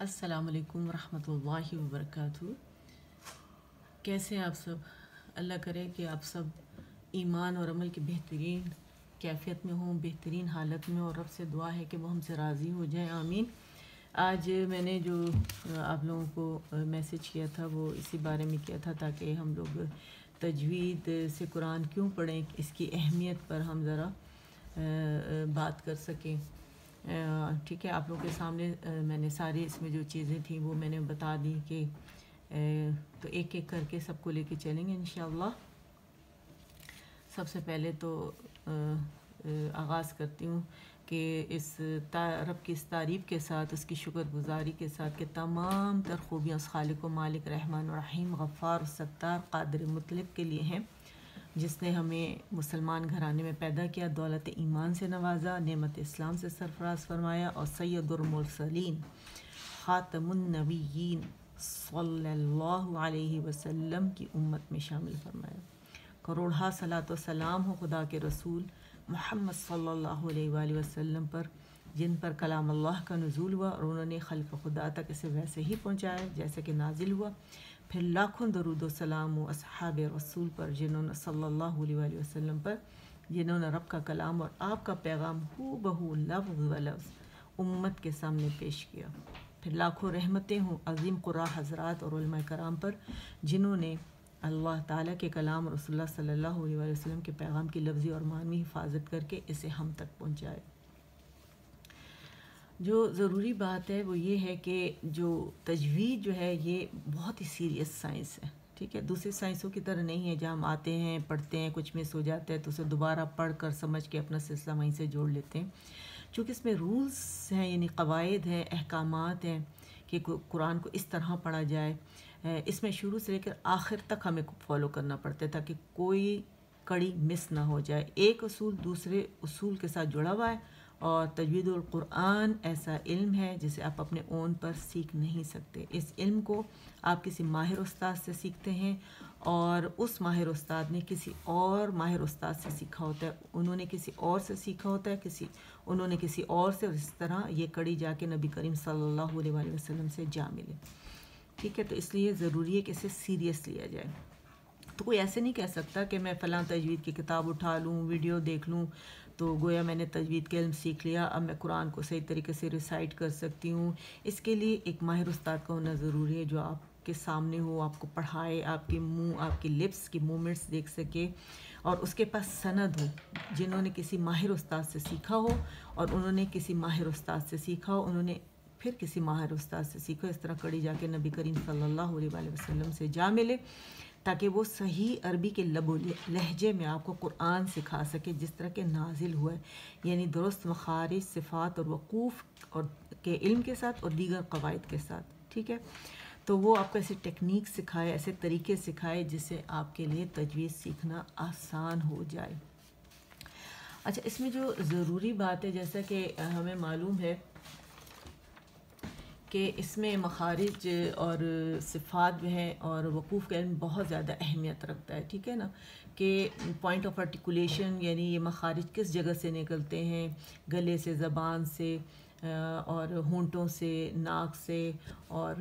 السلام علیکم ورحمۃ اللہ وبرکاتہ۔ کیسے ہیں آپ سب؟ اللہ کرے کہ آپ سب ایمان اور عمل کی بہترین کیفیت میں ہوں، بہترین حالت میں، اور رب سے دعا ہے کہ وہ ہم سے راضی ہو جائیں، آمین۔ آج میں نے جو آپ لوگوں کو میسیج کیا تھا وہ اسی بارے میں کیا تھا تاکہ ہم لوگ تجوید سے قرآن کیوں پڑھیں، اس کی اہمیت پر ہم ذرا بات کر سکیں۔ ٹھیک ہے، آپ لوگوں کے سامنے میں نے ساری اس میں جو چیزیں تھیں وہ میں نے بتا دی کہ تو ایک ایک کر کے سب کو لے کے چلیں گے انشاءاللہ۔ سب سے پہلے تو آغاز کرتی ہوں کہ اس رب کی اس تعریف کے ساتھ، اس کی شکر گزاری کے ساتھ کہ تمام تر خوبیاں اس خالق و مالک رحمان و رحیم غفار و ستار قادر مطلق کے لیے ہیں، جس نے ہمیں مسلمان گھرانے میں پیدا کیا، دولت ایمان سے نوازا، نعمت اسلام سے سرفراز فرمایا، اور سید المرسلین خاتم النبیین صلی اللہ علیہ وسلم کی امت میں شامل فرمایا۔ کروڑہا صلاۃ و سلام ہو خدا کے رسول محمد صلی اللہ علیہ وآلہ وسلم پر، جن پر کلام اللہ کا نزول ہوا اور انہوں نے خلق خدا تک اسے ویسے ہی پہنچایا جیسے کہ نازل ہوا۔ پھر لاکھوں درود و سلام و اصحاب رسول پر، جنہوں نے صلی اللہ علیہ وآلہ وسلم پر، جنہوں نے رب کا کلام اور آپ کا پیغام ہو بہو لفظ و لفظ امت کے سامنے پیش کیا۔ پھر لاکھوں رحمتیں ہوں عظیم قراء حضرات اور علماء کرام پر، جنہوں نے اللہ تعالیٰ کے کلام اور رسول اللہ صلی اللہ علیہ وآلہ وسلم کے پیغام کی لفظی اور معنوی حفاظت کر کے اسے ہم تک پہنچائے۔ جو ضروری بات ہے وہ یہ ہے کہ جو تجوید جو ہے یہ بہت ہی سیریس سائنس ہے، ٹھیک ہے، دوسری سائنسوں کی طرح نہیں ہے جہاں ہم آتے ہیں پڑھتے ہیں، کچھ مس ہو جاتا ہے تو اسے دوبارہ پڑھ کر سمجھ کے اپنا سلسلہ وہیں سے جوڑ لیتے ہیں۔ چونکہ اس میں رولز ہیں، یعنی قواعد ہیں، احکامات ہیں کہ قرآن کو اس طرح پڑھا جائے، اس میں شروع سے لے کر آخر تک ہمیں فالو کرنا پڑتا ہے تاکہ کوئی کڑی مس نہ ہو جائے۔ ایک اصول دوسرے اصول کے ساتھ جڑا ہوا ہے، اور تجوید القرآن ایسا علم ہے جسے آپ اپنے اون پر سیکھ نہیں سکتے۔ اس علم کو آپ کسی ماہر استاد سے سیکھتے ہیں، اور اس ماہر استاد نے کسی اور ماہر استاد سے سیکھا ہوتا ہے، انہوں نے کسی اور سے سیکھا ہوتا ہے، انہوں نے کسی اور سے، اور اس طرح یہ کڑی جا کے نبی کریم صلی اللہ علیہ وآلہ وسلم سے جا ملے، ٹھیک ہے۔ تو اس لیے ضروری ہے کہ اسے سیریس لیا جائے۔ تو کوئی ایسے نہیں کہہ سکتا کہ میں فلاں تجوید کی کتاب اٹھا لوں، ویڈیو دیکھ لوں تو گویا میں نے تجوید کا علم سیکھ لیا، اب میں قرآن کو صحیح طریقے سے ریسائٹ کر سکتی ہوں۔ اس کے لیے ایک ماہر استاد کا ہونا ضروری ہے جو آپ کے سامنے ہو، آپ کو پڑھائے، آپ کے منہ، آپ کے لپس کی موومنٹس دیکھ سکے، اور اس کے پاس سند ہو، جنہوں نے کسی ماہر استاد سے سیکھا ہو، اور انہوں نے کسی ماہر استاد سے سیکھا ہو، انہوں نے پھر کسی ماہر استاد سے سیکھا، اس طرح کڑی جا کے نبی کریم صلی اللہ علیہ وآلہ وسلم سے جا ملے، تاکہ وہ صحیح عربی کے لب و لہجے میں آپ کو قرآن سکھا سکے جس طرح کے نازل ہوا ہے، یعنی درست مخارج، صفات اور وقوف اور کے علم کے ساتھ اور دیگر قواعد کے ساتھ، ٹھیک ہے۔ تو وہ آپ کو ایسے ٹیکنیک سکھائے، ایسے طریقے سکھائے جس سے آپ کے لیے تجوید سیکھنا آسان ہو جائے۔ اچھا، اس میں جو ضروری بات ہے، جیسا کہ ہمیں معلوم ہے کہ اس میں مخارج اور صفات جو ہیں اور وقوف کا علم بہت زیادہ اہمیت رکھتا ہے، ٹھیک ہے نا، کہ پوائنٹ آف آرٹیکولیشن، یعنی یہ مخارج کس جگہ سے نکلتے ہیں، گلے سے، زبان سے، اور ہونٹوں سے، ناک سے، اور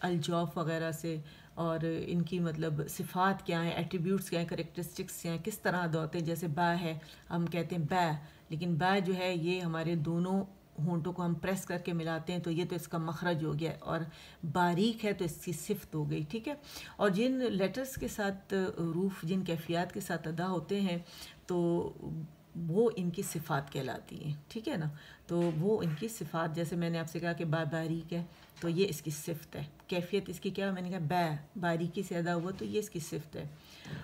الجوف وغیرہ سے، اور ان کی مطلب صفات کیا ہیں، ایٹریبیوٹس کیا ہیں، کریکٹرسٹکس کیا ہیں، کس طرح ادا ہوتے ہیں۔ جیسے با ہے، ہم کہتے ہیں با، لیکن با جو ہے یہ ہمارے دونوں ہونٹوں کو ہم پریس کر کے ملاتے ہیں تو یہ تو اس کا مخرج ہو گیا، اور باریک ہے تو اس کی صفت ہو گئی، ٹھیک ہے۔ اور جن لیٹرز کے ساتھ حروف جن کیفیات کے ساتھ ادا ہوتے ہیں تو وہ ان کی صفات کہلاتی ہیں، ٹھیک ہے نا۔ تو وہ ان کی صفات، جیسے میں نے آپ سے کہا کہ با باریک ہے تو یہ اس کی صفت ہے، کیفیت اس کی کیا، میں نے کہا با باریکی سے ادا ہوا تو یہ اس کی صفت ہے۔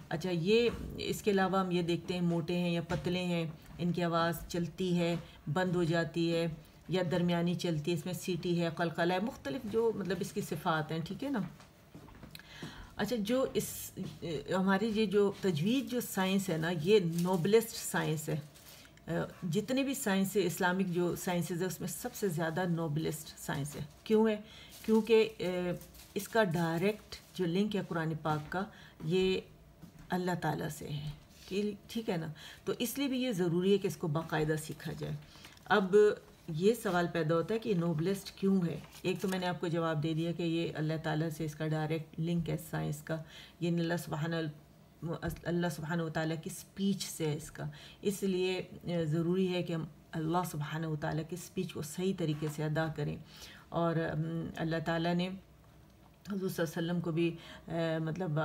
اچھا، یہ اس کے علاوہ ہم یہ دیکھتے ہیں موٹے ہیں یا پتلے ہیں، ان کی آواز چلتی ہے، بند ہو جاتی ہے، یا درمیانی چلتی ہے، اس میں سیٹی ہے، قلقلہ ہے، مختلف جو مطلب اس کی صفات ہیں، ٹھیک ہے نا۔ اچھا، جو اس ہماری یہ جو تجوید جو سائنس ہے نا، یہ نوبلسٹ سائنس ہے، جتنے بھی سائنس اسلامک جو سائنسز ہے اس میں سب سے زیادہ نوبلسٹ سائنس ہے۔ کیوں ہے؟ کیونکہ اس کا ڈائریکٹ جو لنک ہے قرآن پاک کا، یہ اللہ تعالیٰ سے ہے، ٹھیک ہے نا۔ تو اس لیے بھی یہ ضروری ہے کہ اس کو باقاعدہ سیکھا جائے۔ اب یہ سوال پیدا ہوتا ہے کہ نوبلسٹ کیوں ہے. ایک تو میں نے آپ کو جواب دے دیا کہ یہ اللہ تعالیٰ سے اس کا ڈائریکٹ لنک ہے سائنس کا، یہ اللہ سبحانہ و تعالیٰ کی اسپیچ سے ہے اس کا. اس لیے ضروری ہے کہ ہم اللہ سبحانہ و تعالیٰ کی اسپیچ کو صحیح طریقے سے ادا کریں. اور اللہ تعالیٰ نے حضور صلی اللہ علیہ وسلم کو بھی مطلب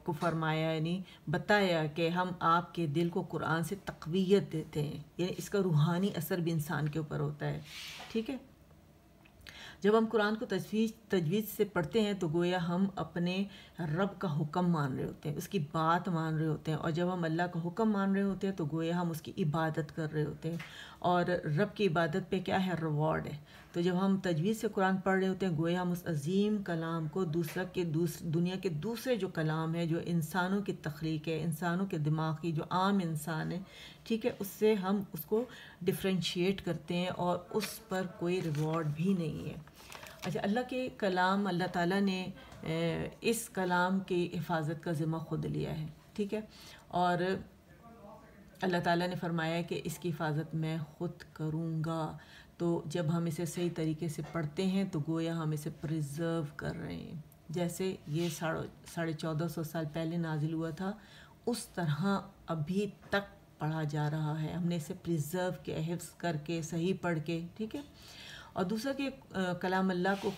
کو فرمایا، یعنی بتایا کہ ہم آپ کے دل کو قرآن سے تقویت دیتے ہیں، یعنی اس کا روحانی اثر بھی انسان کے اوپر ہوتا ہے. ٹھیک ہے، جب ہم قرآن کو تجوید سے پڑھتے ہیں تو گویا ہم اپنے رب کا حکم مان رہے ہوتے ہیں، اس کی بات مان رہے ہوتے ہیں. اور جب ہم اللہ کا حکم مان رہے ہوتے ہیں تو گویا ہم اس کی عبادت کر رہے ہوتے ہیں. اور رب کی عبادت پہ کیا ہے؟ ریوارڈ ہے. تو جب ہم تجوید سے قرآن پڑھ رہے ہوتے ہیں گویا ہم اس عظیم کلام کو دنیا کے دوسرے جو کلام ہے، جو انسانوں کی تخلیق ہے، انسانوں کے دماغ کی، جو عام انسان ہے، ٹھیک ہے، اس سے ہم اس کو ڈفرینشیٹ کرتے ہیں اور اس پر کوئی ریوارڈ بھی نہیں ہے. اچھا، اللہ کے کلام، اللہ تعالیٰ نے اس کلام کی حفاظت کا ذمہ خود لیا ہے. ٹھیک ہے، اور اللہ تعالیٰ نے فرمایا کہ اس کی حفاظت میں خود کروں گا. تو جب ہم اسے صحیح طریقے سے پڑھتے ہیں تو گویا ہم اسے پریزرو کر رہے ہیں. جیسے یہ 1450 سال پہلے نازل ہوا تھا، اس طرح ابھی تک پڑھا جا رہا ہے. ہم نے اسے پریزرو کیا، حفظ کر کے، صحیح پڑھ کے. ٹھیک ہے، اور دوسرا کہ کلام اللہ کو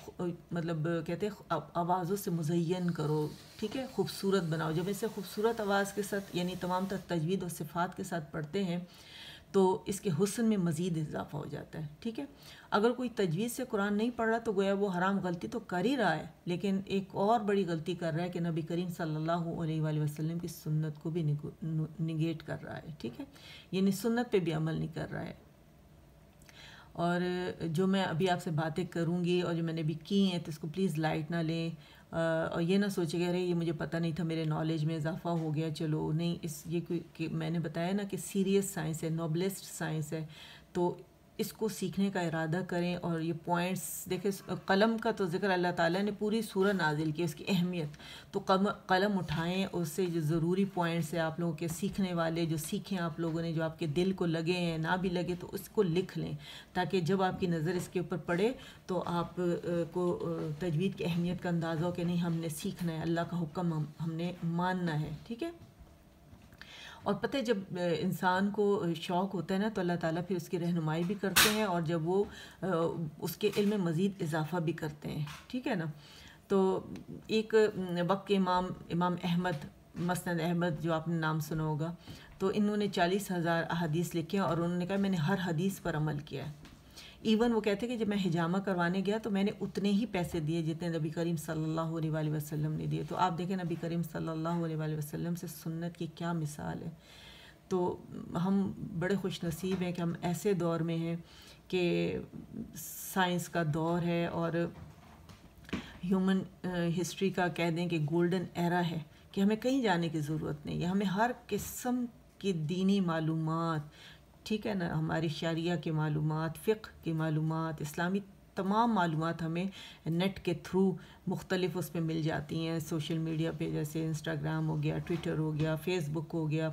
مطلب کہتے ہیں آوازوں سے مزین کرو. ٹھیک ہے، خوبصورت بناؤ. جب اسے خوبصورت آواز کے ساتھ، یعنی تمام تر تجوید اور صفات کے ساتھ پڑھتے ہیں تو اس کے حسن میں مزید اضافہ ہو جاتا ہے. ٹھیک ہے، اگر کوئی تجوید سے قرآن نہیں پڑھ رہا تو گویا وہ حرام غلطی تو کر ہی رہا ہے، لیکن ایک اور بڑی غلطی کر رہا ہے کہ نبی کریم صلی اللہ علیہ وآلہ وسلم کی سنت کو بھی نگیٹ کر رہا ہے. ٹھیک ہے، یعنی سنت پہ بھی عمل نہیں کر رہا ہے. اور جو میں ابھی آپ سے باتیں کروں گی اور جو میں نے ابھی کی ہیں تو اس کو پلیز لائٹ نہ لیں اور یہ نہ سوچیں کہ ارے یہ مجھے پتہ نہیں تھا، میرے نالج میں اضافہ ہو گیا. چلو نہیں، یہ کوئی کہ میں نے بتایا نا کہ سیریس سائنس ہے، نوبلسٹ سائنس ہے. تو اس کو سیکھنے کا ارادہ کریں. اور یہ پوائنٹس دیکھیں، قلم کا تو ذکر اللہ تعالیٰ نے پوری سورہ نازل کی، اس کی اہمیت. تو قلم اٹھائیں، اس سے جو ضروری پوائنٹس ہیں آپ لوگوں کے سیکھنے والے، جو سیکھیں آپ لوگوں نے، جو آپ کے دل کو لگے ہیں، نہ بھی لگے تو اس کو لکھ لیں، تاکہ جب آپ کی نظر اس کے اوپر پڑے تو آپ کو تجوید کی اہمیت کا اندازہ ہو کہ نہیں، ہم نے سیکھنا ہے، اللہ کا حکم ہم نے ماننا ہے. ٹھیک ہے، اور پتہ ہے جب انسان کو شوق ہوتا ہے نا تو اللہ تعالیٰ پھر اس کی رہنمائی بھی کرتے ہیں اور جب وہ اس کے علم میں مزید اضافہ بھی کرتے ہیں. ٹھیک ہے نا. تو ایک وقت کے امام احمد، مسند احمد، جو آپ نے نام سنا ہوگا، تو انہوں نے 40,000 احادیث لکھے ہیں اور انہوں نے کہا میں نے ہر حدیث پر عمل کیا ہے. ایون وہ کہتے ہیں کہ جب میں حجامہ کروانے گیا تو میں نے اتنے ہی پیسے دیے جتنے نبی کریم صلی اللہ علیہ وآلہ وسلم نے دیے. تو آپ دیکھیں نبی کریم صلی اللہ علیہ وآلہ وسلم سے سنت کی کیا مثال ہے. تو ہم بڑے خوش نصیب ہیں کہ ہم ایسے دور میں ہیں کہ سائنس کا دور ہے اور ہیومن ہسٹری کا کہہ دیں کہ گولڈن ایرا ہے، کہ ہمیں کہیں جانے کی ضرورت نہیں ہے. ہمیں ہر قسم کی دینی معلومات، ٹھیک ہے نا، ہماری شریعہ کی معلومات، فقہ کی معلومات، اسلامی تمام معلومات ہمیں نیٹ کے تھرو مختلف اس پہ مل جاتی ہیں. سوشل میڈیا پہ جیسے انسٹاگرام ہو گیا، ٹویٹر ہو گیا، فیس بک ہو گیا.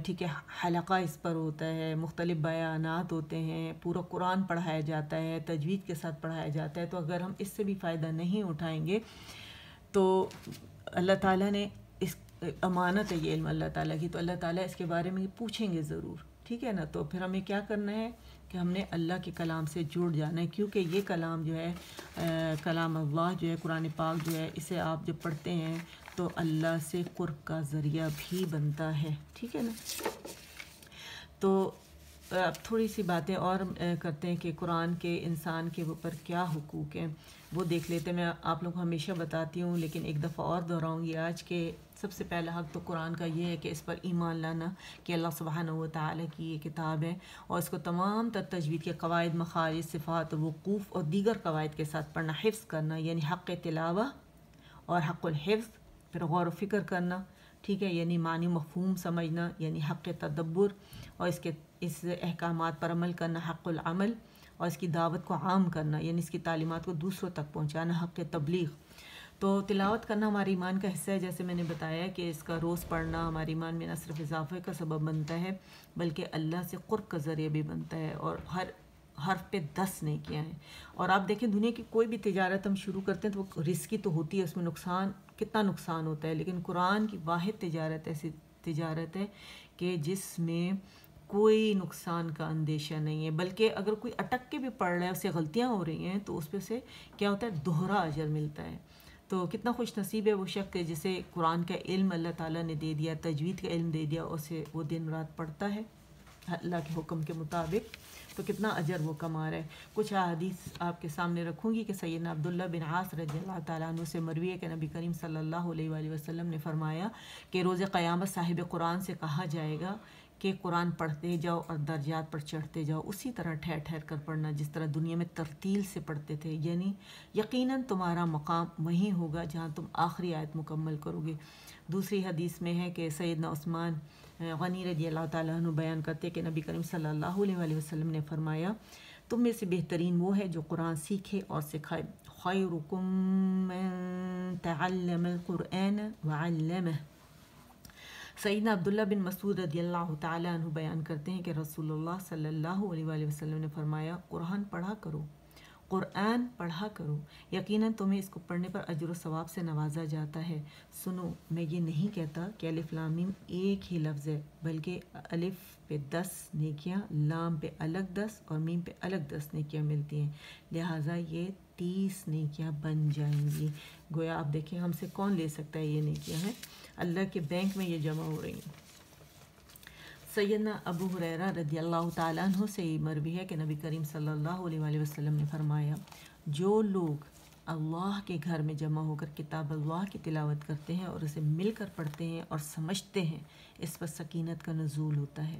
ٹھیک ہے، حلقہ اس پر ہوتا ہے، مختلف بیانات ہوتے ہیں، پورا قرآن پڑھایا جاتا ہے، تجوید کے ساتھ پڑھایا جاتا ہے. تو اگر ہم اس سے بھی فائدہ نہیں اٹھائیں گے تو اللہ تعالیٰ نے اس امانت ہے یہ علم اللہ تعالیٰ کی، تو اللہ تعالیٰ اس کے بارے میں پوچھیں گے ضرور. ٹھیک ہے نا. تو پھر ہمیں کیا کرنا ہے کہ ہم نے اللہ کے کلام سے جڑ جانا ہے، کیونکہ یہ کلام جو ہے، کلام اللہ جو ہے، قرآن پاک جو ہے، اسے آپ جب پڑھتے ہیں تو اللہ سے قرب کا ذریعہ بھی بنتا ہے. ٹھیک ہے نا. تو اب تھوڑی سی باتیں اور کرتے ہیں کہ قرآن کے انسان کے اوپر کیا حقوق ہیں، وہ دیکھ لیتے ہیں. میں آپ لوگوں کو ہمیشہ بتاتی ہوں لیکن ایک دفعہ اور دہراؤں گی آج، کہ سب سے پہلا حق تو قرآن کا یہ ہے کہ اس پر ایمان لانا کہ اللہ سبحانہ و تعالیٰ کی یہ کتاب ہے، اور اس کو تمام تر تجوید کے قواعد، مخارج، صفات، وقوف اور دیگر قواعد کے ساتھ پڑھنا، حفظ کرنا، یعنی حق تلاوہ اور حق الحفظ، پھر غور و فکر کرنا. ٹھیک ہے، یعنی معنی مفہوم سمجھنا، یعنی حق تدبر، اور اس احکامات پر عمل کرنا، حق العمل، اور اس کی دعوت کو عام کرنا، یعنی اس کی تعلیمات کو دوسروں تک پہنچانا، حق تبلیغ. تو تلاوت کرنا ہمارے ایمان کا حصہ ہے، جیسے میں نے بتایا کہ اس کا روز پڑھنا ہمارے ایمان میں نہ صرف اضافے کا سبب بنتا ہے بلکہ اللہ سے قرب کا ذریعہ بھی بنتا ہے. اور ہر حرف پہ 10 نیکیاں ہیں۔ اور آپ دیکھیں دنیا کی کوئی بھی تجارت ہم شروع کرتے ہیں تو وہ رسکی تو ہوتی ہے، اس میں نقصان کتنا نقصان ہوتا ہے، لیکن قرآن کی واحد تجارت ایسی تجارت ہے کہ جس میں کوئی نقصان کا اندیشہ نہیں ہے، بلکہ اگر کوئی اٹک کے بھی پڑھ رہا ہے، اس سے غلطیاں ہو رہی ہیں تو اس پہ سے کیا ہوتا ہے، دوہرا اجر ملتا ہے۔ تو کتنا خوش نصیب ہے وہ شخص جسے قرآن کا علم اللہ تعالیٰ نے دے دیا، تجوید کا علم دے دیا، اسے وہ دن رات پڑھتا ہے اللہ کے حکم کے مطابق، تو کتنا اجر وہ کما رہا ہے۔ کچھ احادیث آپ کے سامنے رکھوں گی کہ سیدنا عبداللہ بن عاص رضی اللہ تعالیٰ عنہ سے مروی ہے کہ نبی کریم صلی اللہ علیہ وآلہ وسلم نے فرمایا کہ روز قیامت صاحب قرآن سے کہا جائے گا کہ قرآن پڑھتے جاؤ اور درجات پر چڑھتے جاؤ، اسی طرح ٹھہر ٹھہر کر پڑھنا جس طرح دنیا میں ترتیل سے پڑھتے تھے، یعنی یقیناً تمہارا مقام وہیں ہوگا جہاں تم آخری آیت مکمل کرو گے۔ دوسری حدیث میں ہے کہ سیدنا عثمان غنی رضی اللہ تعالیٰ عنہ بیان کرتے کہ نبی کریم صلی اللہ علیہ وآلہ وسلم نے فرمایا تم میں سے بہترین وہ ہے جو قرآن سیکھے اور سکھائے، خیرکم من تعلم القرآن وعلمہ۔ سیدنا عبداللہ بن مسعود رضی اللہ تعالیٰ عنہ بیان کرتے ہیں کہ رسول اللہ صلی اللہ علیہ وآلہ وسلم نے فرمایا قرآن پڑھا کرو، قرآن پڑھا کرو، یقیناً تمہیں اس کو پڑھنے پر اجر و ثواب سے نوازا جاتا ہے۔ سنو، میں یہ نہیں کہتا کہ الف لام میم ایک ہی لفظ ہے، بلکہ الف پہ 10 نیکیاں، لام پہ الگ 10 اور میم پہ الگ 10 نیکیاں ملتی ہیں، لہٰذا یہ 30 نیکیاں بن جائیں گی۔ گویا آپ دیکھیں ہم سے کون لے سکتا ہے، یہ نیکیاں ہیں اللہ کے بینک میں یہ جمع ہو رہی ہیں۔ سیدنا ابو ہریرہ رضی اللہ تعالیٰ عنہ سے یہ مروی ہے کہ نبی کریم صلی اللہ علیہ وآلہ وسلم نے فرمایا جو لوگ اللہ کے گھر میں جمع ہو کر کتاب اللہ کی تلاوت کرتے ہیں اور اسے مل کر پڑھتے ہیں اور سمجھتے ہیں، اس پر سکینت کا نزول ہوتا ہے،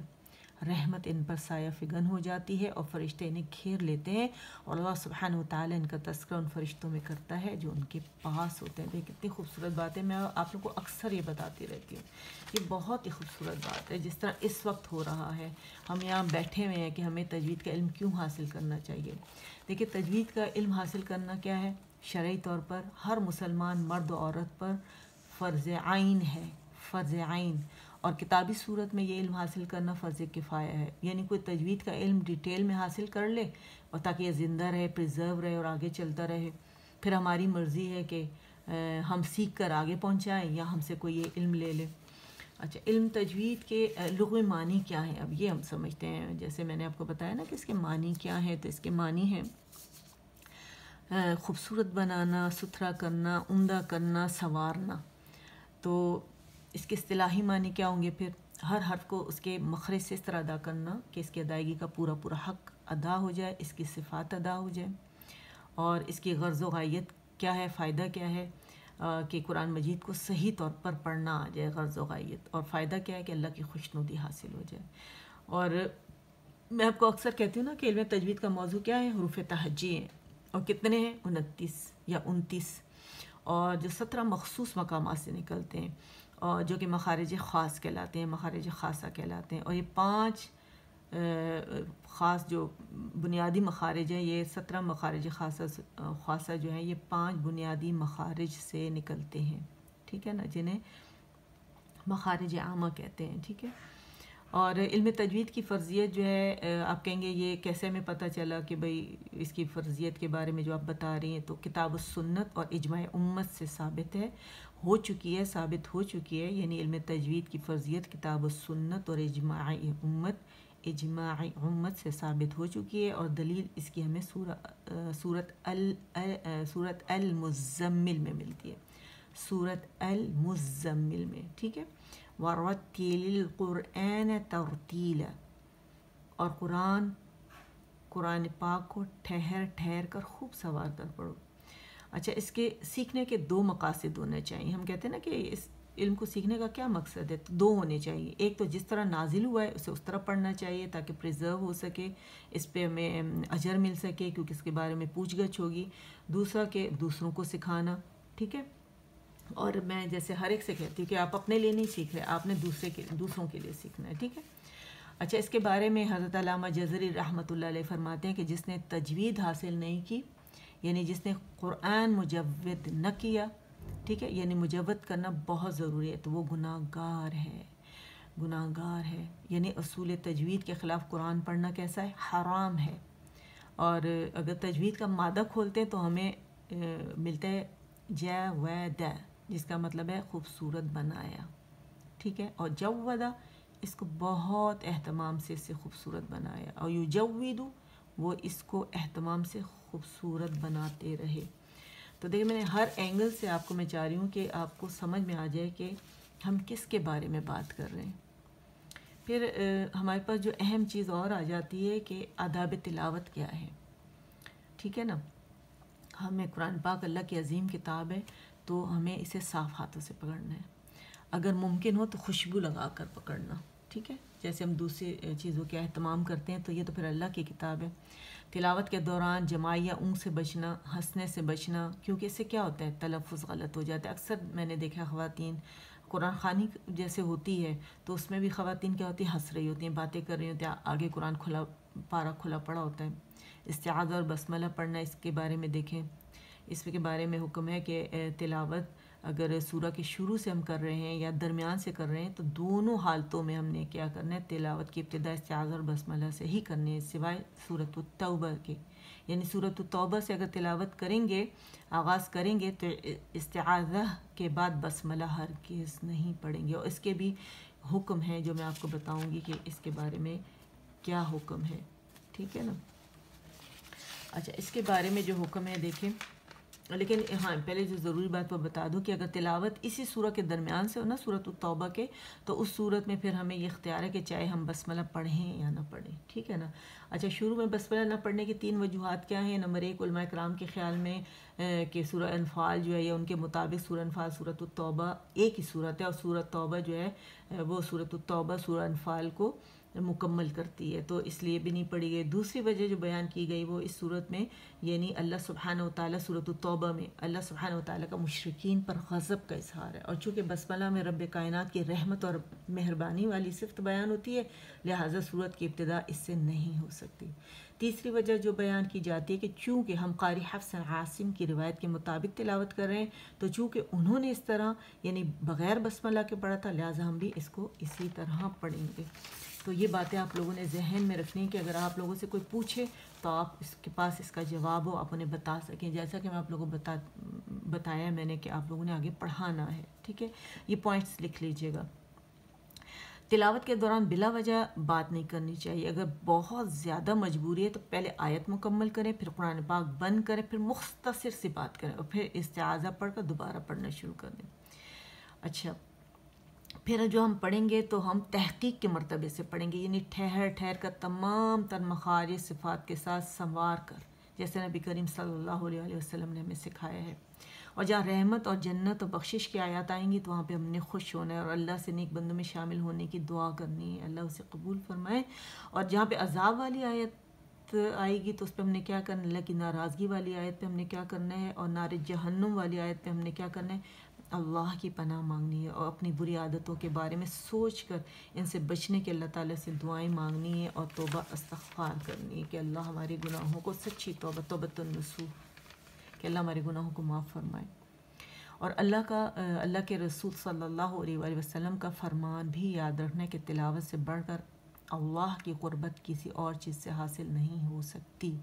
رحمت ان پر سایہ فگن ہو جاتی ہے اور فرشتے انہیں گھیر لیتے ہیں، اور اللہ سبحانہ وتعالی ان کا تذکرہ ان فرشتوں میں کرتا ہے جو ان کے پاس ہوتے ہیں۔ دیکھ کتنی خوبصورت بات ہے، میں آپ لوگوں کو اکثر یہ بتاتی رہتی ہوں، یہ بہت ہی خوبصورت بات ہے جس طرح اس وقت ہو رہا ہے۔ ہم یہاں بیٹھے ہوئے ہیں کہ ہمیں تجوید کا علم کیوں حاصل کرنا چاہیے۔ دیکھیے تجوید کا علم حاصل کرنا کیا ہے، شرعی طور پر ہر مسلمان مرد و عورت پر فرض عین ہے، فرض عین، اور کتابی صورت میں یہ علم حاصل کرنا فرض کفایہ ہے، یعنی کوئی تجوید کا علم ڈیٹیل میں حاصل کر لے اور تاکہ یہ زندہ رہے، پریزرو رہے اور آگے چلتا رہے، پھر ہماری مرضی ہے کہ ہم سیکھ کر آگے پہنچائیں یا ہم سے کوئی یہ علم لے لے۔ اچھا، علم تجوید کے لغوی معنی کیا ہیں، اب یہ ہم سمجھتے ہیں۔ جیسے میں نے آپ کو بتایا نا کہ اس کے معنی کیا ہیں، تو اس کے معنی ہیں خوبصورت بنانا، ستھرا کرنا، عمدہ کرنا، سنوارنا۔ تو اس کے اصطلاحی معنی کیا ہوں گے، پھر ہر حرف کو اس کے مخرج سے اس طرح ادا کرنا کہ اس کی ادائیگی کا پورا پورا حق ادا ہو جائے، اس کی صفات ادا ہو جائے، اور اس کی غرض و غایت کیا ہے، فائدہ کیا ہے کہ قرآن مجید کو صحیح طور پر پڑھنا آ جائے، غرض و غایت، اور فائدہ کیا ہے کہ اللہ کی خوشنودی حاصل ہو جائے۔ اور میں آپ کو اکثر کہتی ہوں نا کہ علم تجوید کا موضوع کیا ہے، حروف تہجی ہیں، اور کتنے ہیں، 29 یا 29، اور جو 17 مخصوص مقامات سے نکلتے ہیں، اور جو کہ مخارج خاص کہلاتے ہیں، مخارج خاصہ کہلاتے ہیں، اور یہ 5 خاص جو بنیادی مخارج ہیں، یہ 17 مخارج خاصہ جو ہیں یہ 5 بنیادی مخارج سے نکلتے ہیں، ٹھیک ہے نا، جنہیں مخارج عامہ کہتے ہیں، ٹھیک ہے۔ اور علم تجوید کی فرضیت جو ہے، آپ کہیں گے یہ کیسے ہمیں پتہ چلا کہ بھئی اس کی فرضیت کے بارے میں جو آپ بتا رہی ہیں، تو کتاب السنت اور اجماع امت سے ثابت ہے، ہو چکی ہے، ثابت ہو چکی ہے، یعنی علم تجوید کی فرضیت کتاب السنت اور اجماع امت سے ثابت ہو چکی ہے، اور دلیل اس کی ہمیں سورت المزمل میں ملتی ہے، سورت المزمل میں، ٹھیک ہے۔ وَرَتِّلِ الْقُرْآنَ تَرْتِيلًا، اور قرآن پاک کو ٹھہر ٹھہر کر خوب سنوار کر پڑھو۔ اچھا، اس کے سیکھنے کے 2 مقاصد ہونے چاہیے۔ ہم کہتے ہیں نا کہ اس علم کو سیکھنے کا کیا مقصد ہے، تو 2 ہونے چاہیے۔ ایک تو جس طرح نازل ہوا ہے اسے اس طرح پڑھنا چاہیے تاکہ پریزرو ہو سکے، اس پہ ہمیں اجر مل سکے کیونکہ اس کے بارے میں پوچھ گچھ ہوگی۔ دوسرا کہ دوسروں کو سکھانا، ٹھیک ہے۔ اور میں جیسے ہر ایک سے کہتی ہوں کہ آپ اپنے لیے نہیں سیکھ رہے، آپ نے دوسروں کے لیے سیکھنا ہے، ٹھیک ہے۔ اچھا، اس کے بارے میں حضرت علامہ جزری رحمۃ اللہ علیہ فرماتے ہیں کہ جس نے تجوید حاصل نہیں کی، یعنی جس نے قرآن مجود نہ کیا، ٹھیک ہے، یعنی مجود کرنا بہت ضروری ہے، تو وہ گناہ گار ہے، یعنی اصول تجوید کے خلاف قرآن پڑھنا کیسا ہے، حرام ہے، اور اگر تجوید کا مادہ کھولتے ہیں تو ہمیں ملتا ہے جَوَدَ، جس کا مطلب ہے خوبصورت بنایا، ٹھیک ہے، اور جَوَّدَ اس کو بہت اہتمام سے اس سے خوبصورت بنایا، اور یجوّد وہ اس کو اہتمام سے خوبصورت بناتے رہے۔ تو دیکھیں میں نے ہر اینگل سے آپ کو میں چاہ رہی ہوں کہ آپ کو سمجھ میں آ جائے کہ ہم کس کے بارے میں بات کر رہے ہیں۔ پھر ہمارے پاس جو اہم چیز اور آ جاتی ہے کہ آداب تلاوت کیا ہے، ٹھیک ہے نا۔ ہمیں قرآن پاک اللہ کی عظیم کتاب ہے، تو ہمیں اسے صاف ہاتھوں سے پکڑنا ہے، اگر ممکن ہو تو خوشبو لگا کر پکڑنا، ٹھیک ہے، جیسے ہم دوسری چیزوں کے اہتمام کرتے ہیں، تو یہ تو پھر اللہ کی کتاب ہے۔ تلاوت کے دوران جماعی یا اونگ سے بچنا، ہنسنے سے بچنا، کیونکہ اس سے کیا ہوتا ہے، تلفظ غلط ہو جاتا ہے۔ اکثر میں نے دیکھا خواتین قرآن خوانی جیسے ہوتی ہے تو اس میں بھی خواتین کیا ہوتی ہیں، ہنس رہی ہوتی ہیں، باتیں کر رہی ہوتی ہیں، آگے قرآن کھلا پارہ کھلا پڑا ہوتا ہے۔ استعاذہ اور بسملہ پڑھنا، اس کے بارے میں دیکھیں، اس کے بارے میں حکم ہے کہ تلاوت اگر سورہ کے شروع سے ہم کر رہے ہیں یا درمیان سے کر رہے ہیں تو دونوں حالتوں میں ہم نے کیا کرنا ہے، تلاوت کی ابتدا استعاذہ اور بسملہ سے ہی کرنی ہے، سوائے سورۃ التوبہ کے، یعنی سورۃ التوبہ سے اگر تلاوت کریں گے، آغاز کریں گے تو استعاذہ کے بعد بسملہ ہرگز نہیں پڑھیں گے، اور اس کے بھی حکم ہیں جو میں آپ کو بتاؤں گی کہ اس کے بارے میں کیا حکم ہے، ٹھیک ہے نا۔ اچھا، اس کے بارے میں جو حکم ہے دیکھیں، لیکن ہاں پہلے جو ضروری بات وہ بتا دوں کہ اگر تلاوت اسی سورہ کے درمیان سے ہو نا، سورۃ التوبہ کے، تو اس صورت میں پھر ہمیں یہ اختیار ہے کہ چاہے ہم بسملہ پڑھیں یا نہ پڑھیں، ٹھیک ہے نا۔ اچھا، شروع میں بسملہ نہ پڑھنے کی 3 وجوہات کیا ہیں؟ نمبر 1، علماء کرام کے خیال میں کہ سورہ انفال جو ہے، یا ان کے مطابق سورہ انفال سورۃ التوبہ ایک ہی صورت ہے، اور سورۃ توبہ جو ہے وہ سورۃ التوبہ سورہ انفال کو مکمل کرتی ہے، تو اس لیے بھی نہیں پڑھی گئی۔ دوسری وجہ جو بیان کی گئی وہ اس صورت میں، یعنی اللہ سبحانہ وتعالیٰ سورۃ التوبہ میں اللہ سبحانہ وتعالیٰ کا مشرکین پر غضب کا اظہار ہے، اور چونکہ بسملہ میں رب کائنات کی رحمت اور مہربانی والی صفت بیان ہوتی ہے، لہٰذا صورت کی ابتدا اس سے نہیں ہو سکتی۔ تیسری وجہ جو بیان کی جاتی ہے کہ چونکہ ہم قاری حفص عاصم کی روایت کے مطابق تلاوت کر رہے ہیں، تو چونکہ انہوں نے اس طرح یعنی بغیر بسملہ کے پڑھا تھا، لہٰذا ہم بھی اس کو اسی طرح پڑھیں گے۔ تو یہ باتیں آپ لوگوں نے ذہن میں رکھنی ہیں کہ اگر آپ لوگوں سے کوئی پوچھے تو آپ اس کے پاس اس کا جواب ہو، آپ انہیں بتا سکیں، جیسا کہ میں آپ لوگوں کو بتایا میں نے کہ آپ لوگوں نے آگے پڑھانا ہے، ٹھیک ہے۔ یہ پوائنٹس لکھ لیجئے گا۔ تلاوت کے دوران بلا وجہ بات نہیں کرنی چاہیے، اگر بہت زیادہ مجبوری ہے تو پہلے آیت مکمل کریں، پھر قرآن پاک بند کریں، پھر مختصر سی بات کریں، اور پھر استعاذہ پڑھ کر دوبارہ پڑھنا شروع کر دیں۔ اچھا، پھر جو ہم پڑھیں گے تو ہم تحقیق کے مرتبے سے پڑھیں گے، یعنی ٹھہر ٹھہر کر تمام تر مخارج صفات کے ساتھ سنوار کر، جیسے نبی کریم صلی اللہ علیہ وسلم نے ہمیں سکھایا ہے۔ اور جہاں رحمت اور جنت اور بخشش کی آیات آئیں گی تو وہاں پہ ہم نے خوش ہونا ہے اور اللہ سے نیک بندوں میں شامل ہونے کی دعا کرنی ہے، اللہ اسے قبول فرمائے۔ اور جہاں پہ عذاب والی آیت آئے گی تو اس پہ ہم نے کیا کرنا ہے، اللہ کی ناراضگی والی آیت پہ ہم نے کیا کرنا ہے، اور نار جہنم والی آیت پہ ہم نے کیا کرنا ہے، اللہ کی پناہ مانگنی ہے، اور اپنی بری عادتوں کے بارے میں سوچ کر ان سے بچنے کے اللہ تعالیٰ سے دعائیں مانگنی ہے، اور توبہ استغفار کرنی ہے کہ اللہ ہمارے گناہوں کو، سچی توبہ، توبۃ النصوح، کہ اللہ ہمارے گناہوں کو معاف فرمائے۔ اور اللہ کے رسول صلی اللہ علیہ وآلہ وسلم کا فرمان بھی یاد رکھنا کہ تلاوت سے بڑھ کر اللہ کی قربت کسی اور چیز سے حاصل نہیں ہو سکتی،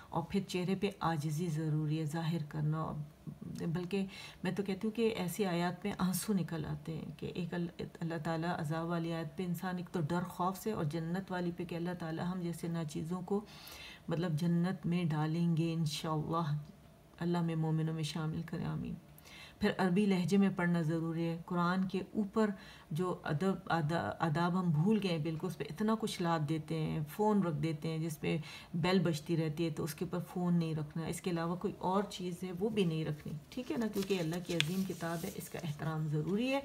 اور پھر چہرے پہ عاجزی ضروری ہے، ظاہر کرنا، بلکہ میں تو کہتی ہوں کہ ایسی آیات میں آنسو نکل آتے ہیں کہ ایک اللہ تعالیٰ عذاب والی آیت پہ انسان ایک تو ڈر خوف سے، اور جنت والی پہ کہ اللہ تعالیٰ ہم جیسے ناچیزوں کو مطلب جنت میں ڈالیں گے انشاءاللہ، اللہ میں مومنوں میں شامل کرے، آمین۔ پھر عربی لہجے میں پڑھنا ضروری ہے، قرآن کے اوپر جو آداب ہم بھول گئے بالکل، اس پہ اتنا کچھ لاد دیتے ہیں، فون رکھ دیتے ہیں جس پہ بیل بجتی رہتی ہے، تو اس کے اوپر فون نہیں رکھنا، اس کے علاوہ کوئی اور چیز ہے وہ بھی نہیں رکھنی، ٹھیک ہے نا، کیونکہ اللہ کی عظیم کتاب ہے، اس کا احترام ضروری ہے۔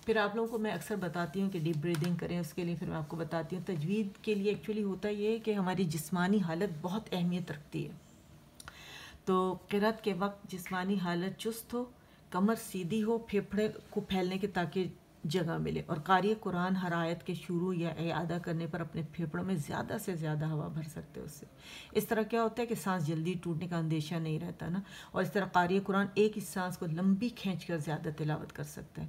پھر آپ لوگوں کو میں اکثر بتاتی ہوں کہ ڈیپ بریدنگ کریں، اس کے لیے پھر میں آپ کو بتاتی ہوں تجوید کے لیے ایکچولی ہوتا یہ ہے کہ ہماری جسمانی حالت بہت اہمیت رکھتی ہے، تو قرأت کے وقت جسمانی حالت چست ہو، کمر سیدھی ہو، پھیپھڑے کو پھیلنے کے تاکہ جگہ ملے، اور قاری قرآن ہر آیت کے شروع یا اعادہ کرنے پر اپنے پھیپھڑوں میں زیادہ سے زیادہ ہوا بھر سکتے اس سے، اس طرح کیا ہوتا ہے کہ سانس جلدی ٹوٹنے کا اندیشہ نہیں رہتا نا، اور اس طرح قاری قرآن ایک ہی سانس کو لمبی کھینچ کر زیادہ تلاوت کر سکتا ہے۔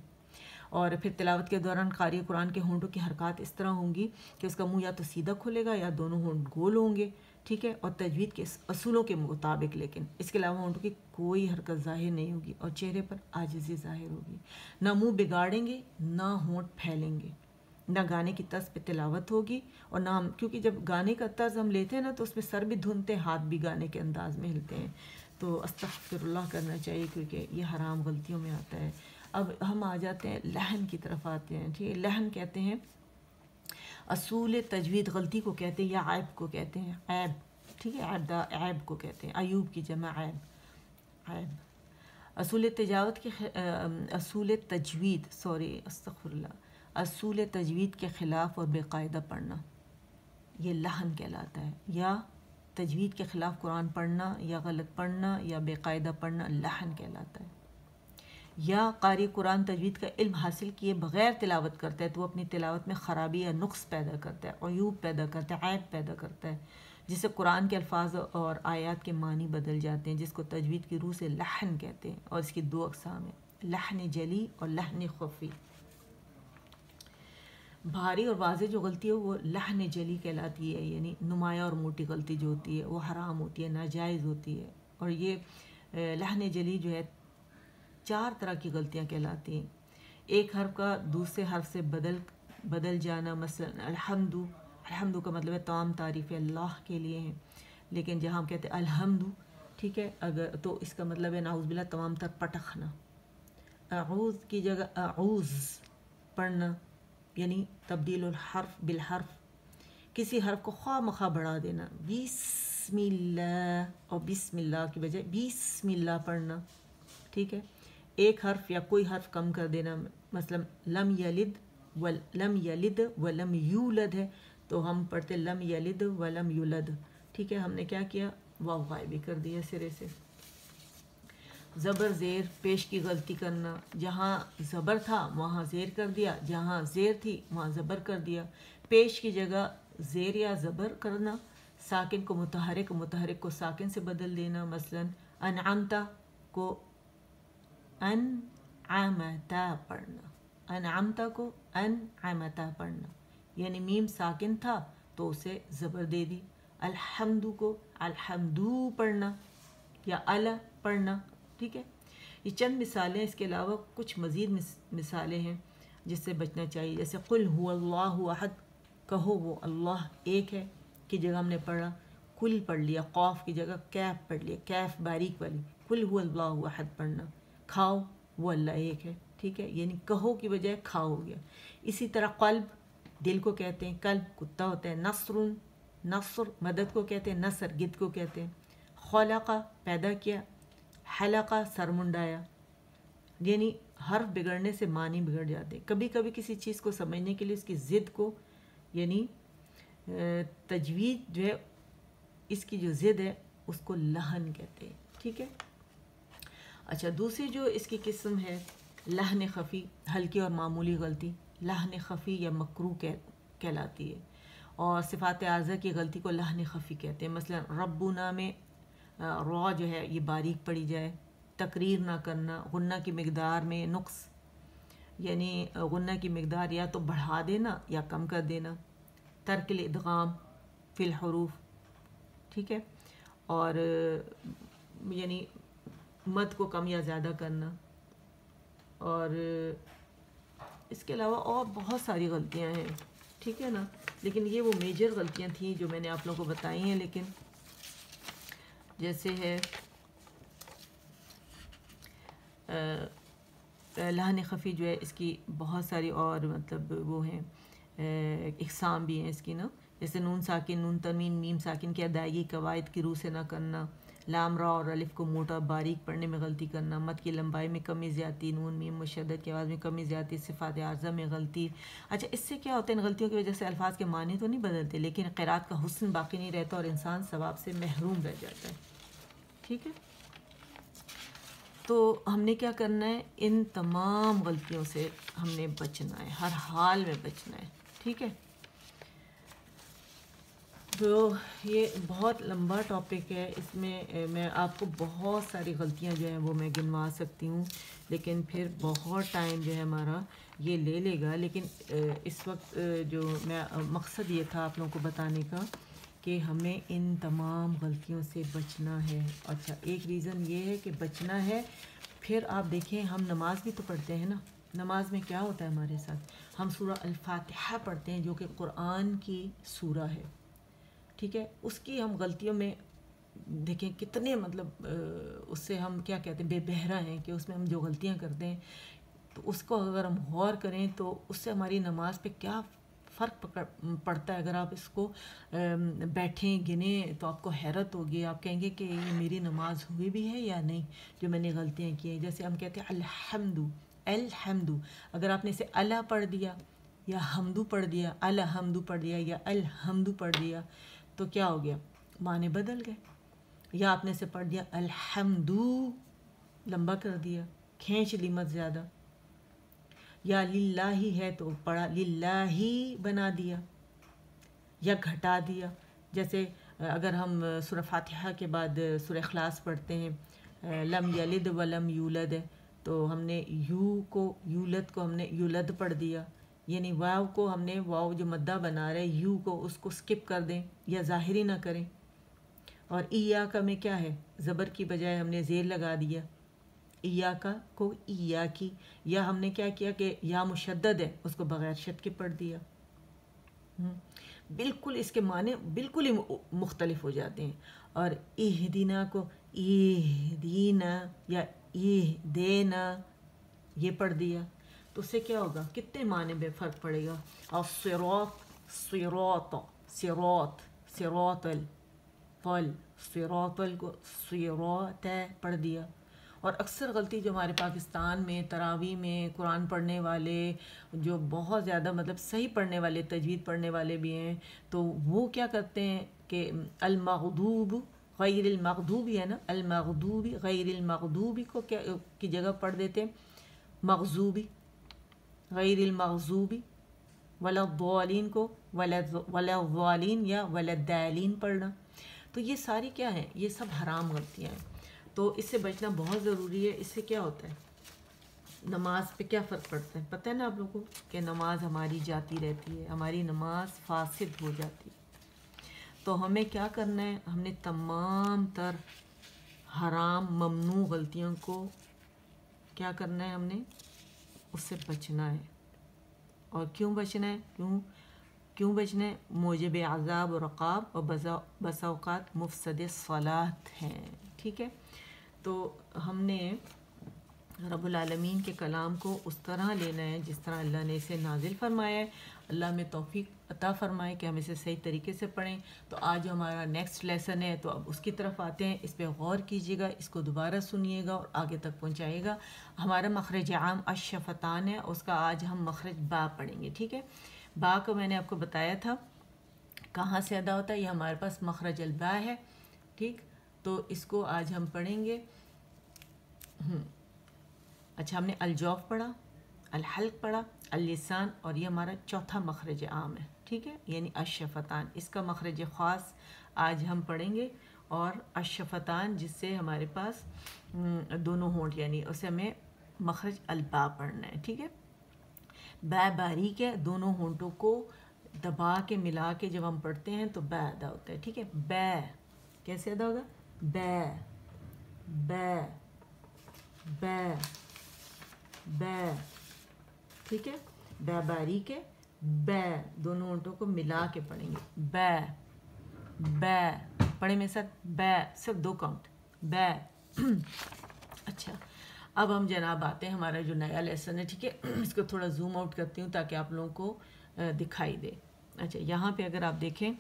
اور پھر تلاوت کے دوران قاری قرآن کے ہونٹوں کی حرکات اس طرح ہوں گی کہ اس کا منہ یا تو سیدھا کھلے گا یا دونوں ہونٹ گول ہوں گے، ٹھیک ہے، اور تجوید کے اصولوں کے مطابق، لیکن اس کے علاوہ ہونٹوں کی کوئی حرکت ظاہر نہیں ہوگی اور چہرے پر عاجزی ظاہر ہوگی، نہ منہ بگاڑیں گے نہ ہونٹ پھیلیں گے، نہ گانے کی طرز پہ تلاوت ہوگی، اور نہ ہم، کیونکہ جب گانے کا طرز ہم لیتے ہیں نا تو اس میں سر بھی دھنتے ہیں، ہاتھ بھی گانے کے انداز میں ہلتے ہیں، تو استغفر اللہ کرنا چاہیے کیونکہ یہ حرام غلطیوں میں آتا ہے۔ اب ہم آ جاتے ہیں لحن کی طرف آتے ہیں، ٹھیک ہے، لحن کہتے ہیں اصول تجوید، غلطی کو کہتے ہیں یا عیب کو کہتے ہیں، عیب، ٹھیک ہے، عیب کو کہتے ہیں، ایوب کی جمع عیب، عیب۔ اصول تجوید استغفر اللہ، اصول تجوید کے خلاف اور بے قاعدہ پڑھنا یہ لحن کہلاتا ہے، یا تجوید کے خلاف قرآن پڑھنا یا غلط پڑھنا یا بے قاعدہ پڑھنا لحن کہلاتا ہے۔ یا قاری قرآن تجوید کا علم حاصل کیے بغیر تلاوت کرتا ہے تو وہ اپنی تلاوت میں خرابی یا نقص پیدا کرتا ہے، عیوب پیدا کرتا ہے، عیب پیدا کرتا ہے، جس سے قرآن کے الفاظ اور آیات کے معنی بدل جاتے ہیں، جس کو تجوید کی روح سے لحن کہتے ہیں، اور اس کی دو اقسام ہیں، لحن جلی اور لحن خفی۔ بھاری اور واضح جو غلطی ہے وہ لحن جلی کہلاتی ہے، یعنی نمایاں اور موٹی غلطی جو ہوتی ہے وہ حرام ہوتی ہے، ناجائز ہوتی ہے، اور یہ لحن جلی جو ہے 4 طرح کی غلطیاں کہلاتی ہیں۔ ایک حرف کا دوسرے حرف سے بدل جانا، مثلا الحمد کا مطلب ہے تمام تعریفیں اللہ کے لیے ہیں، لیکن جہاں ہم کہتے ہیں الحمد، ٹھیک ہے، اگر تو اس کا مطلب ہے نعوذ باللہ تمام تر پٹخنا، اعوذ کی جگہ اعوذ پڑھنا، یعنی تبدیل الحرف بالحرف، کسی حرف کو خواہ مخواہ بڑھا دینا، بسم اللہ اور بسم اللہ کی بجائے بسم اللہ پڑھنا، ٹھیک ہے، ایک حرف یا کوئی حرف کم کر دینا، مثلا لم یلد ولم یولد ہے تو ہم پڑھتے لم یلد ولم یولد، ٹھیک ہے، ہم نے کیا کیا، واو غائبی کر دیا سرے سے۔ زبر زیر پیش کی غلطی کرنا، جہاں زبر تھا وہاں زیر کر دیا، جہاں زیر تھی وہاں زبر کر دیا، پیش کی جگہ زیر یا زبر کرنا، ساکن کو متحرک، متحرک کو ساکن سے بدل دینا، مثلا انعمتا کو انعمتا پڑھنا، انعمتا کو انعمتا پڑھنا، یعنی میم ساکن تھا تو اسے زبر دے دی، الحمدو کو الحمدو پڑھنا یا الا پڑھنا، ٹھیک ہے۔ یہ چند مثالیں، اس کے علاوہ کچھ مزید مثالیں ہیں جس سے بچنا چاہیے، جیسے قل هو اللہ احد، کہو وہ اللہ ایک ہے کی جگہ ہم نے پڑھا کل پڑھ لیا، قاف کی جگہ کیف پڑھ لیا، کیف باریک والی، قل هو اللہ احد پڑھنا، کھاؤ وہ اللہ ایک ہے، ٹھیک ہے، یعنی کہو کی بجائے کھاؤ ہو گیا۔ اسی طرح قلب دل کو کہتے ہیں، قلب کتا ہوتا ہے، نصر مدد کو کہتے ہیں، نصر گد کو کہتے ہیں، خلقہ پیدا کیا، حلقہ سر منڈایا، یعنی حرف بگڑنے سے معنی بگڑ جاتے ہیں۔ کبھی کبھی کسی چیز کو سمجھنے کے لیے اس کی ضد کو، یعنی تجوید جو ہے اس کی جو ضد ہے اس کو لحن کہتے ہیں، ٹھیک ہے۔ اچھا، دوسری جو اس کی قسم ہے لحن خفی، ہلکی اور معمولی غلطی، لحن خفی یا مکروہ کہلاتی ہے، اور صفات اعضاء کی غلطی کو لحن خفی کہتے ہیں، مثلا ربنا میں را جو ہے یہ باریک پڑی جائے، تقریر نہ کرنا، غنہ کی مقدار میں نقص، یعنی غنہ کی مقدار یا تو بڑھا دینا یا کم کر دینا، ترک الادغام فی الحروف، ٹھیک ہے، اور یعنی مد کو کم یا زیادہ کرنا، اور اس کے علاوہ اور بہت ساری غلطیاں ہیں، ٹھیک ہے نا، لیکن یہ وہ میجر غلطیاں تھیں جو میں نے آپ لوگوں کو بتائی ہیں۔ لیکن جیسے ہے لحن خفی جو ہے اس کی بہت ساری اور مطلب وہ ہیں اقسام بھی ہیں اس کی نا، جیسے نون ساکن، نون تنوین، میم ساکن کی ادائیگی قواعد کی روح سے نہ کرنا، لام را اور الف کو موٹا باریک پڑھنے میں غلطی کرنا، مد کی لمبائی میں کمی زیادتی، نون میم مشدد کی آواز میں کمی زیادتی، صفات اعضاء میں غلطی۔ اچھا، اس سے کیا ہوتا ہے، ان غلطیوں کی وجہ سے الفاظ کے معنی تو نہیں بدلتے لیکن قرات کا حسن باقی نہیں رہتا اور انسان ثواب سے محروم رہ جاتا ہے، ٹھیک ہے۔ تو ہم نے کیا کرنا ہے، ان تمام غلطیوں سے ہم نے بچنا ہے، ہر حال میں بچنا ہے، ٹھیک ہے۔ تو یہ بہت لمبا ٹاپک ہے، اس میں آپ کو بہت ساری غلطیاں جو ہیں وہ میں گنوا سکتی ہوں، لیکن پھر بہت ٹائم جو ہے ہمارا یہ لے گا، لیکن اس وقت جو میں مقصد یہ تھا آپ لوگوں کو بتانے کا کہ ہمیں ان تمام غلطیوں سے بچنا ہے. اچھا ایک ریزن یہ ہے کہ بچنا ہے. پھر آپ دیکھیں ہم نماز بھی تو پڑھتے ہیں نا. نماز میں کیا ہوتا ہے ہمارے ساتھ؟ ہم سورہ الفاتحہ پڑھتے ہیں جو کہ قرآن کی سورہ ہے. ٹھیک ہے، اس کی ہم غلطیوں میں دیکھیں کتنے مطلب اس سے ہم کیا کہتے ہیں بے بہرا ہیں کہ اس میں ہم جو غلطیاں کرتے ہیں تو اس کو اگر ہم غور کریں تو اس سے ہماری نماز پہ کیا فرق پڑتا ہے. اگر آپ اس کو بیٹھیں گنیں تو آپ کو حیرت ہوگی. آپ کہیں گے کہ یہ میری نماز ہوئی بھی ہے یا نہیں جو میں نے غلطیاں کی ہیں. جیسے ہم کہتے ہیں الحمد، اگر آپ نے اسے اللہ پڑھ دیا یا حمدو پڑھ دیا، الحمدو پڑھ دیا یا الحمدو پڑھ دیا تو کیا ہو گیا؟ معنی بدل گئے. یا آپ نے اسے پڑھ دیا الحمدو، لمبا کر دیا، کھینچ لی مت زیادہ. یا للہ ہے تو پڑھا للہ بنا دیا یا گھٹا دیا. جیسے اگر ہم سورہ فاتحہ کے بعد سورہ اخلاص پڑھتے ہیں لم یلد ولم یولد، تو ہم نے یولد کو ہم نے یولد پڑھ دیا. یعنی واو کو ہم نے واو جو مدہ بنا رہے یو کو اس کو سکپ کر دیں یا ظاہری نہ کریں. اور ایاکا میں کیا ہے؟ زبر کی بجائے ہم نے زیر لگا دیا، ایاکا کو ایاکی. یا ہم نے کیا کیا کہ یا مشدد ہے اس کو بغیر شد کے پڑھ دیا. بالکل اس کے معنی بالکل ہی مختلف ہو جاتے ہیں. اور اہدینا کو اہدینا یا اہدینا یہ پڑھ دیا تو اس سے کیا ہوگا؟ کتنے معنی میں فرق پڑے گا. اور صراط صراط کو صراط پڑھ دیا. اور اکثر غلطی جو ہمارے پاکستان میں تراویح میں قرآن پڑھنے والے جو بہت زیادہ مطلب صحیح پڑھنے والے تجوید پڑھنے والے بھی ہیں تو وہ کیا کرتے ہیں کہ المغضوب غیر المغضوبی ہے نا، المغضوبی غیر المغضوبی کو کیا کی جگہ پڑھ دیتے ہیں مغضوبی، غیر المغضوبی. ولا الضالین کو ولا الضالین یا ولا الضالین پڑھنا. تو یہ ساری کیا ہیں؟ یہ سب حرام غلطیاں ہیں. تو اس سے بچنا بہت ضروری ہے. اس سے کیا ہوتا ہے؟ نماز پہ کیا فرق پڑتا ہے پتہ ہے نا آپ لوگوں کو کہ نماز ہماری جاتی رہتی ہے، ہماری نماز فاسد ہو جاتی ہے. تو ہمیں کیا کرنا ہے؟ ہم نے تمام تر حرام ممنوع غلطیوں کو کیا کرنا ہے؟ ہم نے اس سے بچنا ہے. اور کیوں بچنا ہے؟ کیوں بچنا ہے؟ موجب عذاب و رقاب اور بسا اوقات مفسد صلاحت ہیں. ٹھیک ہے، تو ہم نے رب العالمین کے کلام کو اس طرح لینا ہے جس طرح اللہ نے اسے نازل فرمایا ہے. اللہ میں توفیق عطا فرمائے کہ ہم اسے صحیح طریقے سے پڑھیں. تو آج جو ہمارا نیکسٹ لیسن ہے تو اب اس کی طرف آتے ہیں. اس پہ غور کیجیے گا، اس کو دوبارہ سنیے گا اور آگے تک پہنچائے گا. ہمارا مخرج عام الشفتان ہے، اس کا آج ہم مخرج با پڑھیں گے. ٹھیک ہے، با کو میں نے آپ کو بتایا تھا کہاں سے ادا ہوتا ہے. یہ ہمارے پاس مخرج البا ہے. ٹھیک، تو اس کو آج ہم پڑھیں گے. اچھا، ہم نے الجوف پڑھا، الحلق پڑھا، اللسان، اور یہ ہمارا چوتھا مخرج عام ہے. ٹھیک ہے، یعنی الشفتان. اس کا مخرج خاص آج ہم پڑھیں گے. اور الشفتان جس سے ہمارے پاس دونوں ہونٹ یعنی اسے ہمیں مخرج البا پڑھنا ہے. ٹھیک ہے، با باریک ہے، دونوں ہونٹوں کو دبا کے ملا کے جب ہم پڑھتے ہیں تو با ادا ہوتا ہے. ٹھیک ہے، با کیسے ادا ہوگا؟ با با با با. ٹھیک ہے، با باریک ہے، با دونوں ہونٹوں کو ملا کے پڑھیں گے. با با پڑھیں میں سر، با صرف 2 کاؤنٹ، با. اچھا، اب ہم جناب آتے ہیں ہمارا جو نیا لیسن ہے. ٹھیک ہے، اس کو تھوڑا زوم آؤٹ کرتی ہوں تاکہ آپ لوگوں کو دکھائی دے. اچھا، یہاں پہ اگر آپ دیکھیں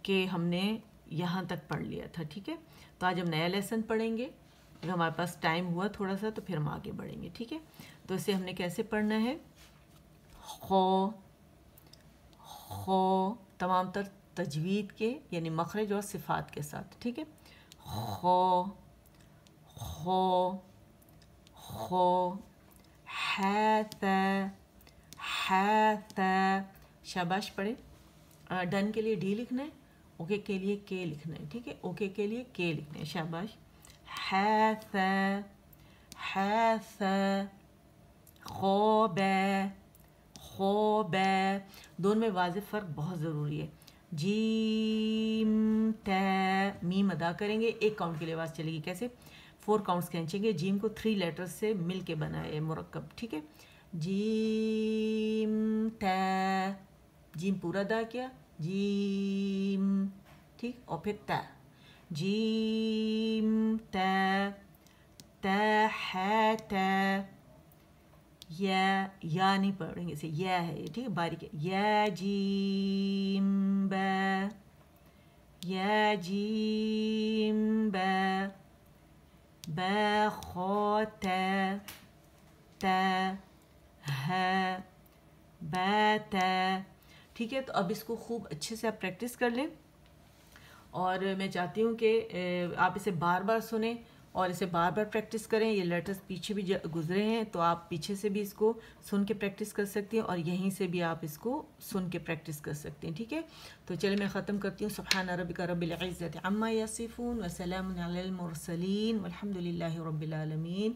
کہ ہم نے یہاں تک پڑھ لیا تھا. ٹھیک ہے، تو آج ہم نیا لیسن پڑھیں گے. اگر ہمارے پاس ٹائم ہوا تھوڑا سا تو پھر ہم آگے بڑھیں گے. ٹھیک ہے، تو اسے ہم نے کیسے پڑھنا ہے؟ خو تمام تر تجوید کے یعنی مخرج اور صفات کے ساتھ. ٹھیک ہے، خو ہاتھ شاباش پڑھے. ڈن کے لیے ڈی لکھنا ہے، اوکے کے لیے کے لکھنا ہے. ٹھیک ہے، اوکے کے لیے کے لکھنا ہے. شاباش. ہاتھ خوب دونوں میں واضح فرق بہت ضروری ہے. جیم تے، میم ادا کریں گے، ایک کاؤنٹ کے لیے آواز چلے گی. کیسے؟ 4 کاؤنٹس کھینچیں گے. جیم کو 3 لیٹرز سے مل کے بنا ہے مرکب. ٹھیک ہے، جیم تے، جیم پورا ادا کیا، جیم، ٹھیک، اور پھر تے، جیم تے، تے ہے تے، یا نہیں پڑھیں گے اسے، یا ہے یہ، ٹھیک ہے، باریک ہے. یا جیم با، یا جیم با، با خو تے، تے ہے، با تے. ٹھیک ہے، تو اب اس کو خوب اچھے سے آپ پریکٹس کر لیں، اور میں چاہتی ہوں کہ آپ اسے بار بار سنیں اور اسے بار بار پریکٹس کریں. یہ لیٹرز پیچھے بھی گزرے ہیں تو آپ پیچھے سے بھی اس کو سن کے پریکٹس کر سکتے ہیں، اور یہیں سے بھی آپ اس کو سن کے پریکٹس کر سکتے ہیں. ٹھیک ہے، تو چلے میں ختم کرتی ہوں. سبحان ربک رب العزت عما یصفون وسلام علی المرسلین والحمد للہ رب العالمین.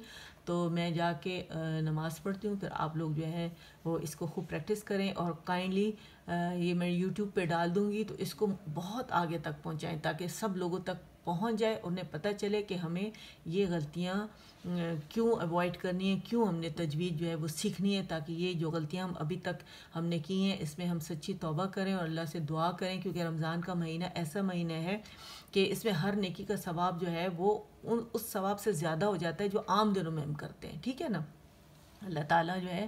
تو میں جا کے نماز پڑھتی ہوں، پھر آپ لوگ جو ہے وہ اس کو خوب پریکٹس کریں، اور کائنڈلی یہ میں یوٹیوب پہ ڈال دوں گی تو اس کو بہت آگے تک پہنچائیں تاکہ سب لوگوں تک پہنچ جائے، انہیں پتہ چلے کہ ہمیں یہ غلطیاں کیوں اوائڈ کرنی ہے، کیوں ہم نے تجوید جو ہے وہ سیکھنی ہے، تاکہ یہ جو غلطیاں ہم ابھی تک ہم نے کی ہیں اس میں ہم سچی توبہ کریں اور اللہ سے دعا کریں. کیونکہ رمضان کا مہینہ ایسا مہینہ ہے کہ اس میں ہر نیکی کا ثواب جو ہے وہ اس ثواب سے زیادہ ہو جاتا ہے جو عام دنوں میں ہم کرتے ہیں. ٹھیک ہے نا، اللہ تعالیٰ جو ہے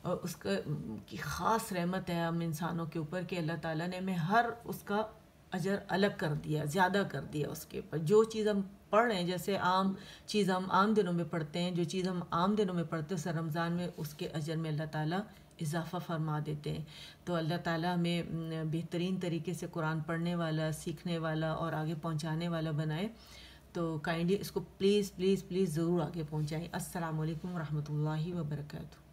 اس کی خاص رحمت ہے ہم انسانوں کے اوپر کہ اللہ تعالیٰ نے ہمیں ہر اس کا اجر الگ کر دیا، زیادہ کر دیا اس کے اوپر. جو چیز ہم پڑھ رہے ہیں، جیسے عام چیز ہم عام دنوں میں پڑھتے ہیں، جو چیز ہم عام دنوں میں پڑھتے ہیں اسے رمضان میں اس کے اجر میں اللہ تعالیٰ اضافہ فرما دیتے ہیں. تو اللہ تعالیٰ ہمیں بہترین طریقے سے قرآن پڑھنے والا، سیکھنے والا اور آگے پہنچانے والا بنائے. تو کائنڈلی اس کو پلیز پلیز پلیز ضرور آگے پہنچائیں. السلام علیکم ورحمۃ اللہ وبرکاتہ.